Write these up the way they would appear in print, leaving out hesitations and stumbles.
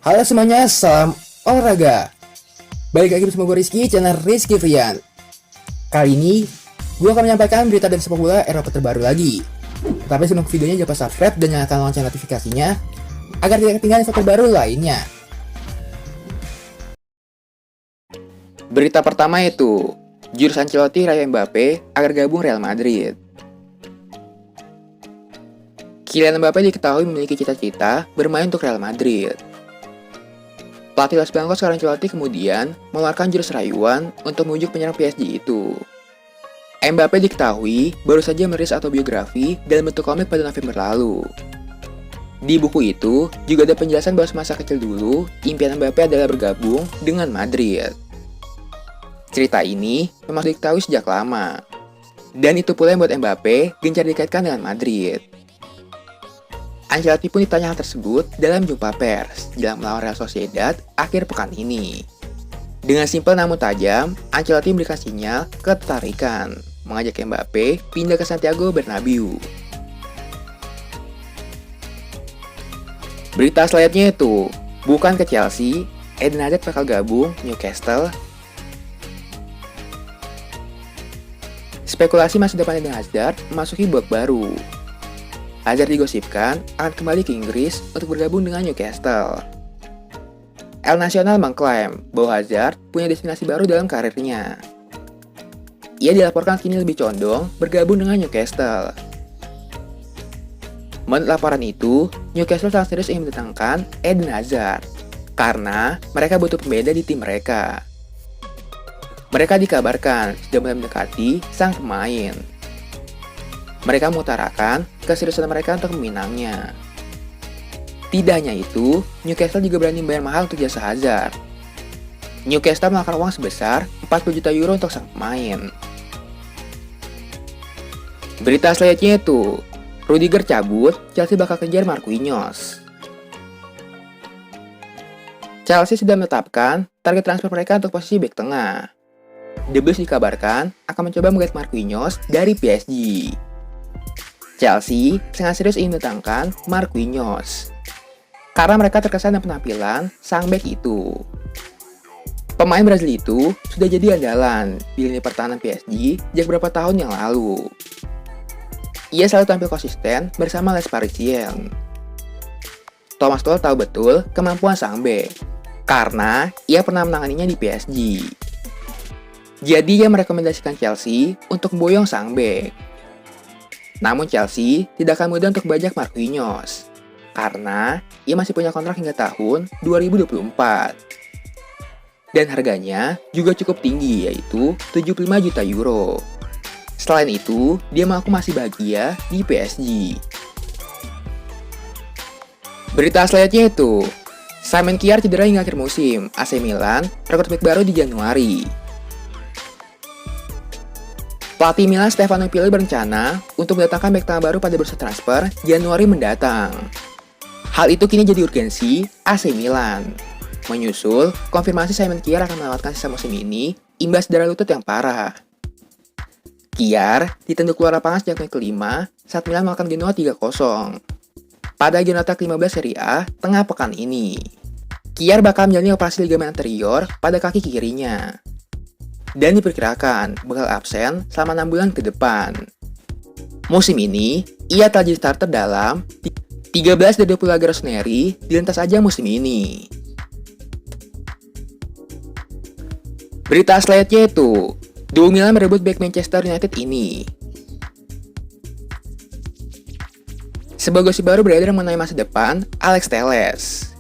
Halo semuanya, salam olahraga. Balik lagi bersama gue Rizky, channel Rizky Frian. Kali ini, gue akan menyampaikan berita dari sepak bola Eropa terbaru lagi. Tapi sebelum videonya, jangan lupa subscribe dan nyalakan lonceng notifikasinya agar tidak ketinggalan info terbaru lainnya. Berita pertama itu, jurus Ancelotti rayu Mbappe agar gabung Real Madrid. Kylian Mbappe diketahui memiliki cita-cita bermain untuk Real Madrid. Pelatih Los Blancos Carlo Ancelotti kemudian mengeluarkan jurus rayuan untuk membujuk penyerang PSG itu. Mbappe diketahui baru saja merilis autobiografi dalam bentuk komik pada November lalu. Di buku itu juga ada penjelasan bahwa semasa kecil dulu, impian Mbappe adalah bergabung dengan Madrid. Cerita ini memang diketahui sejak lama. Dan itu pula yang membuat Mbappe gencar dikaitkan dengan Madrid. Ancelotti pun ditanya hal tersebut dalam jumpa pers jelang melawan Real Sociedad akhir pekan ini. Dengan simpel namun tajam, Ancelotti memberikan sinyal ketertarikan mengajak Mbappe pindah ke Santiago Bernabeu. Berita selanjutnya itu, bukan ke Chelsea, Eden Hazard bakal gabung Newcastle. Spekulasi masa depan Eden Hazard memasuki babak baru. Hazard digosipkan akan kembali ke Inggris untuk bergabung dengan Newcastle. El Nacional mengklaim bahwa Hazard punya destinasi baru dalam karirnya. Ia dilaporkan kini lebih condong bergabung dengan Newcastle. Menurut laporan itu, Newcastle sangat serius ingin mendatangkan Eden Hazard karena mereka butuh pembeda di tim mereka. Mereka dikabarkan sudah mulai mendekati sang pemain. Mereka mengutarakan keseriusan mereka untuk meminangnya. Tidak hanya itu, Newcastle juga berani membayar mahal untuk jasa Hazard. Newcastle mengeluarkan uang sebesar 40 juta euro untuk sang pemain. Berita selanjutnya itu, Rudiger cabut, Chelsea bakal kejar Marquinhos. Chelsea sudah menetapkan target transfer mereka untuk posisi bek tengah. The Blues dikabarkan akan mencoba menggait Marquinhos dari PSG. Chelsea sangat serius ingin mendatangkan Marquinhos karena mereka terkesan dengan penampilan sang bek itu. Pemain Brazil itu sudah jadi andalan di lini pertahanan PSG sejak beberapa tahun yang lalu. Ia selalu tampil konsisten bersama Les Parisiens. Thomas Tuchel tahu betul kemampuan sang bek karena ia pernah menanganinya di PSG. Jadi ia merekomendasikan Chelsea untuk memboyong sang bek. Namun Chelsea tidak akan mudah untuk bajak Marquinhos karena ia masih punya kontrak hingga tahun 2024. Dan harganya juga cukup tinggi, yaitu 75 juta euro. Selain itu, dia mengaku masih bahagia di PSG. Berita selanjutnya itu, Simon Kjaer cedera hingga akhir musim, AC Milan rekrut bek baru di Januari. Pelatih Milan Stefano Pioli berencana untuk mendatangkan bek tengah baru pada bursa transfer Januari mendatang. Hal itu kini jadi urgensi AC Milan. Menyusul konfirmasi Simon Kjaer akan melewatkan sisa musim ini imbas cedera lutut yang parah. Kjaer ditenduk keluar lapangan sejak menit kelima saat Milan melakukan Genoa 3-0 pada Giornata ke-15 Serie A tengah pekan ini. Kjaer bakal menjalani operasi ligamen anterior pada kaki kirinya dan diperkirakan bakal absen selama 6 bulan ke depan. Musim ini, ia telah jadi starter dalam 13 dari 20 laga Rossoneri di lintas ajang musim ini. Berita selanjutnya itu, duo Milan merebut bek Manchester United ini. Sebuah gosip baru beredar mengenai masa depan Alex Telles.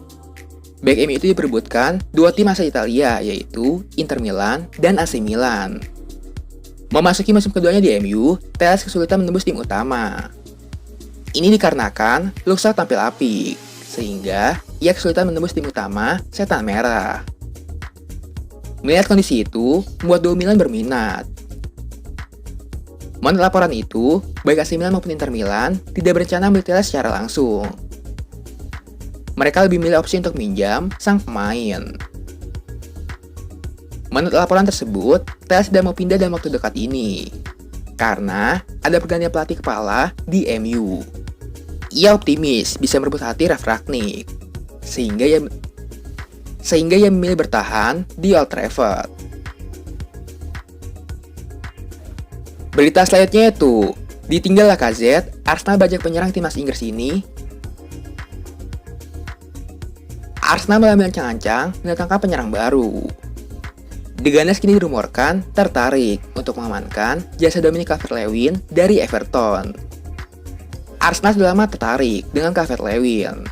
Bek MU itu diperebutkan dua tim asal Italia, yaitu Inter Milan dan AC Milan. Memasuki musim keduanya di MU, Telles kesulitan menembus tim utama. Ini dikarenakan Luxor tampil apik, sehingga ia kesulitan menembus tim utama Setan Merah. Melihat kondisi itu, membuat duo Milan berminat. Menurut laporan itu, baik AC Milan maupun Inter Milan tidak berencana membeli Telles secara langsung. Mereka lebih memilih opsi untuk minjam sang pemain. Menurut laporan tersebut, Telles tidak mau pindah dalam waktu dekat ini karena ada pergantian pelatih kepala di MU. Ia optimis bisa merebut hati Ralf Rangnick, sehingga ia sehingga ia memilih bertahan di Old Trafford. Berita selanjutnya itu, ditinggal Lacazette, Arsenal bajak penyerang timnas Inggris ini. Arsenal mulai merancang-ancang mendatangkan penyerang baru. The Gunners kini dirumorkan tertarik untuk mengamankan jasa Dominic Calvert-Lewin dari Everton. Arsenal sudah lama tertarik dengan Calvert-Lewin.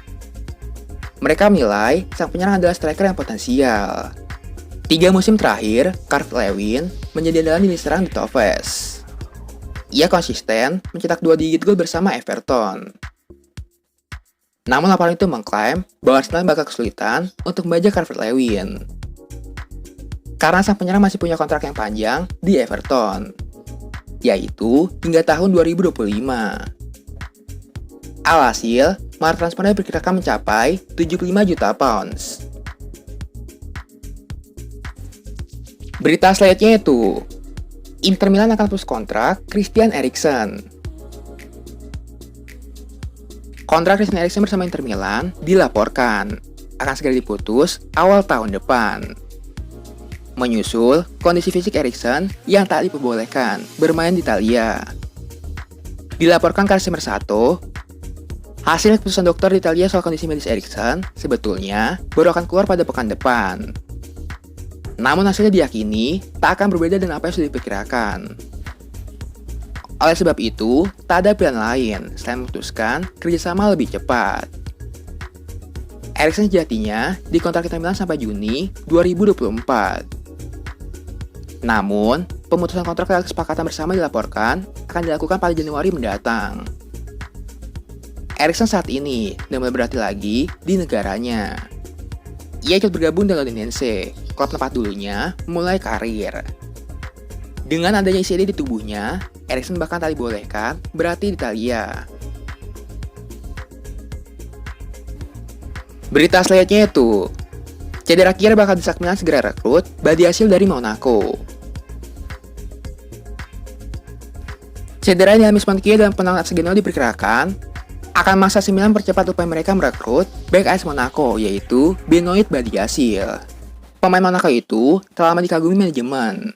Mereka menilai sang penyerang adalah striker yang potensial. 3 musim terakhir, Calvert-Lewin menjadi andalan lini serang The Toffees. Ia konsisten mencetak 2 digit gol bersama Everton. Namun laporan itu mengklaim bahwa Arsenal bakal kesulitan untuk membajak Calvert-Lewin karena sang penyerang masih punya kontrak yang panjang di Everton, yaitu hingga tahun 2025. Alhasil, mahar transfernya diperkirakan mencapai 75 juta pounds. Berita selanjutnya itu, Inter Milan akan putus kontrak Christian Eriksen. Kontrak Christian Eriksen bersama Inter Milan dilaporkan akan segera diputus awal tahun depan. Menyusul kondisi fisik Eriksen yang tak diperbolehkan bermain di Italia. Dilaporkan Calcio Mercato, hasil keputusan dokter di Italia soal kondisi medis Eriksen sebetulnya baru akan keluar pada pekan depan. Namun hasilnya diyakini tak akan berbeda dengan apa yang sudah diperkirakan. Oleh sebab itu, tak ada pilihan lain selain memutuskan kerjasama lebih cepat. Eriksen sejatinya dikontrak Inter Milan sampai Juni 2024. Namun, pemutusan kontrak lewat kesepakatan bersama dilaporkan akan dilakukan pada Januari mendatang. Eriksen saat ini sudah mulai berlatih lagi di negaranya. Ia ikut bergabung dengan Udinese, klub tempat dulunya mulai karir. Dengan adanya ICD di tubuhnya, Eriksen bahkan tak dibolehkan berlatih di Italia. Berita selanjutnya itu, cedera kira bakal desak Milan segera rekrut Badiashile dari Monaco. Cedera yang dialami Sponkia dalam penanganan AS Genoa diperkirakan akan memaksa Milan percepat upaya mereka merekrut bek AS Monaco, yaitu Benoit Badiashile. Pemain Monaco itu telah lama dikagumi manajemen,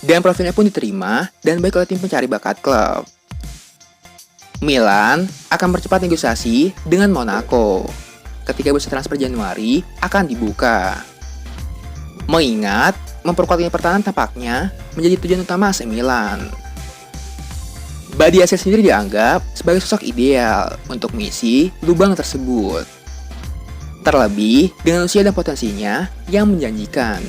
dan profilnya pun diterima dan baik oleh tim pencari bakat klub. Milan akan percepat negosiasi dengan Monaco ketika bursa transfer Januari akan dibuka. Mengingat memperkuat lini pertahanan tampaknya menjadi tujuan utama AC Milan. Badiashile sendiri dianggap sebagai sosok ideal untuk misi lubang tersebut. Terlebih dengan usia dan potensinya yang menjanjikan.